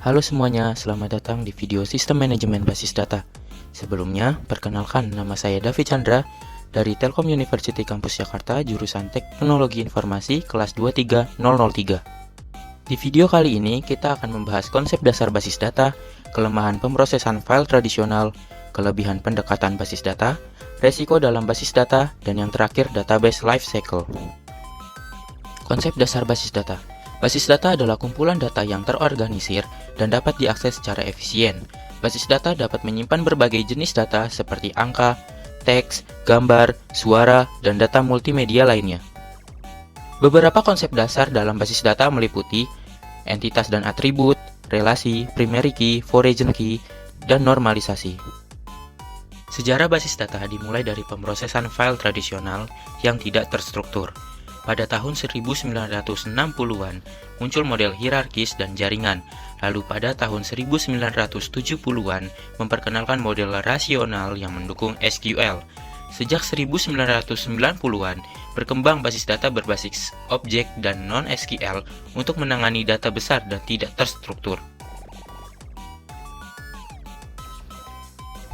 Halo semuanya, selamat datang di video Sistem Manajemen Basis Data. Sebelumnya, perkenalkan nama saya David Chandra dari Telkom University Kampus Jakarta, jurusan Teknologi Informasi kelas 23003. Di video kali ini, kita akan membahas konsep dasar basis data, kelemahan pemrosesan file tradisional, kelebihan pendekatan basis data, resiko dalam basis data, dan yang terakhir database life cycle. Konsep dasar basis data. Basis data adalah kumpulan data yang terorganisir dan dapat diakses secara efisien. Basis data dapat menyimpan berbagai jenis data seperti angka, teks, gambar, suara, dan data multimedia lainnya. Beberapa konsep dasar dalam basis data meliputi entitas dan atribut, relasi, primary key, foreign key, dan normalisasi. Sejarah basis data dimulai dari pemrosesan file tradisional yang tidak terstruktur. Pada tahun 1960-an, muncul model hierarkis dan jaringan. Lalu pada tahun 1970-an, memperkenalkan model rasional yang mendukung SQL. Sejak 1990-an, berkembang basis data berbasis objek dan non-SQL untuk menangani data besar dan tidak terstruktur.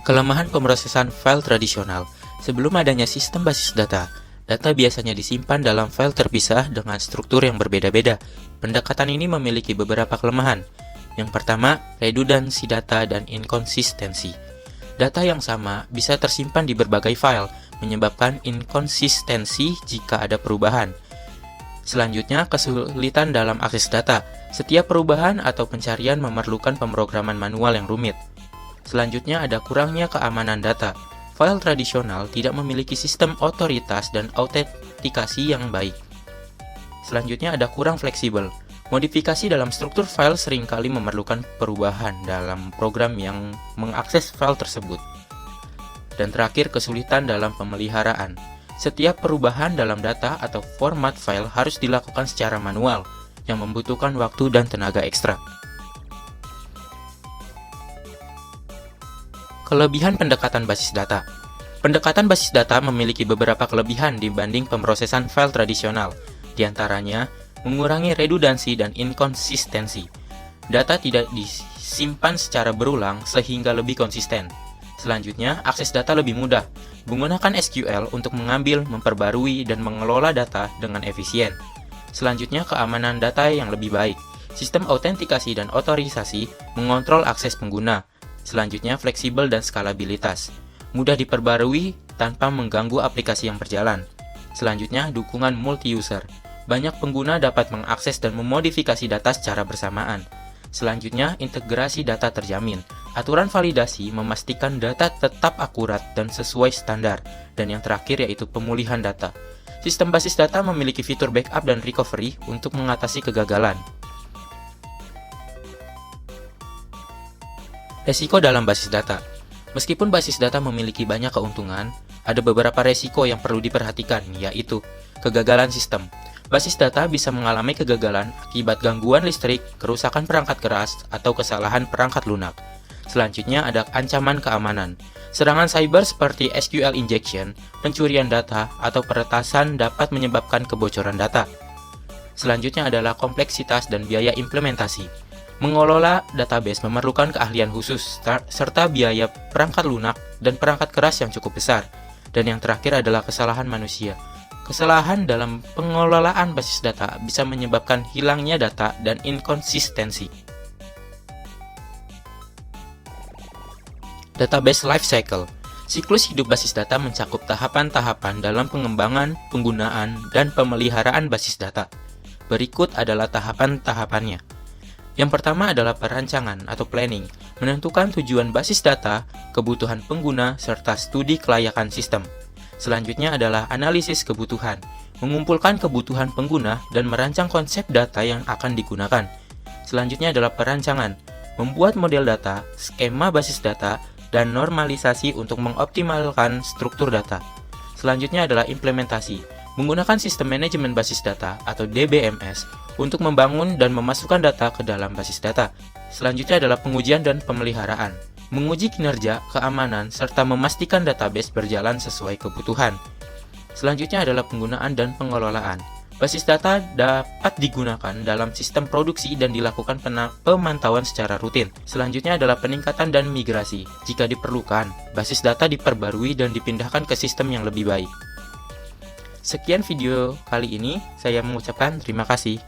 Kelemahan pemrosesan file tradisional. Sebelum adanya sistem basis data, data biasanya disimpan dalam file terpisah dengan struktur yang berbeda-beda. Pendekatan ini memiliki beberapa kelemahan. Yang pertama, redundansi data dan inkonsistensi. Data yang sama bisa tersimpan di berbagai file, menyebabkan inkonsistensi jika ada perubahan. Selanjutnya, kesulitan dalam akses data. Setiap perubahan atau pencarian memerlukan pemrograman manual yang rumit. Selanjutnya, ada kurangnya keamanan data. File tradisional tidak memiliki sistem otoritas dan autentikasi yang baik. Selanjutnya ada kurang fleksibel. Modifikasi dalam struktur file seringkali memerlukan perubahan dalam program yang mengakses file tersebut. Dan terakhir, kesulitan dalam pemeliharaan. Setiap perubahan dalam data atau format file harus dilakukan secara manual, yang membutuhkan waktu dan tenaga ekstra. Kelebihan pendekatan basis data. Pendekatan basis data memiliki beberapa kelebihan dibanding pemrosesan file tradisional. Di antaranya, mengurangi redundansi dan inkonsistensi. Data tidak disimpan secara berulang sehingga lebih konsisten. Selanjutnya, akses data lebih mudah. Menggunakan SQL untuk mengambil, memperbarui, dan mengelola data dengan efisien. Selanjutnya, keamanan data yang lebih baik. Sistem autentikasi dan otorisasi mengontrol akses pengguna. Selanjutnya, fleksibel dan skalabilitas. Mudah diperbarui tanpa mengganggu aplikasi yang berjalan. Selanjutnya, dukungan multi-user. Banyak pengguna dapat mengakses dan memodifikasi data secara bersamaan. Selanjutnya, integrasi data terjamin. Aturan validasi memastikan data tetap akurat dan sesuai standar. Dan yang terakhir yaitu pemulihan data. Sistem basis data memiliki fitur backup dan recovery untuk mengatasi kegagalan. Resiko dalam basis data. Meskipun basis data memiliki banyak keuntungan, ada beberapa resiko yang perlu diperhatikan, yaitu kegagalan sistem. Basis data bisa mengalami kegagalan akibat gangguan listrik, kerusakan perangkat keras, atau kesalahan perangkat lunak. Selanjutnya ada ancaman keamanan. Serangan cyber seperti SQL injection, pencurian data, atau peretasan dapat menyebabkan kebocoran data. Selanjutnya adalah kompleksitas dan biaya implementasi. Mengelola database memerlukan keahlian khusus, serta biaya perangkat lunak dan perangkat keras yang cukup besar. Dan yang terakhir adalah kesalahan manusia. Kesalahan dalam pengelolaan basis data bisa menyebabkan hilangnya data dan inkonsistensi. Database life cycle. Siklus hidup basis data mencakup tahapan-tahapan dalam pengembangan, penggunaan, dan pemeliharaan basis data. Berikut adalah tahapan-tahapannya. Yang pertama adalah perancangan atau planning, menentukan tujuan basis data, kebutuhan pengguna, serta studi kelayakan sistem. Selanjutnya adalah analisis kebutuhan, mengumpulkan kebutuhan pengguna dan merancang konsep data yang akan digunakan. Selanjutnya adalah perancangan, membuat model data, skema basis data, dan normalisasi untuk mengoptimalkan struktur data. Selanjutnya adalah implementasi, menggunakan sistem manajemen basis data atau DBMS untuk membangun dan memasukkan data ke dalam basis data. Selanjutnya adalah pengujian dan pemeliharaan, menguji kinerja, keamanan, serta memastikan database berjalan sesuai kebutuhan. Selanjutnya adalah penggunaan dan pengelolaan, Basis data dapat digunakan dalam sistem produksi dan dilakukan pemantauan secara rutin. Selanjutnya adalah peningkatan dan migrasi. Jika diperlukan, basis data diperbarui dan dipindahkan ke sistem yang lebih baik. Sekian video kali ini, saya mengucapkan terima kasih.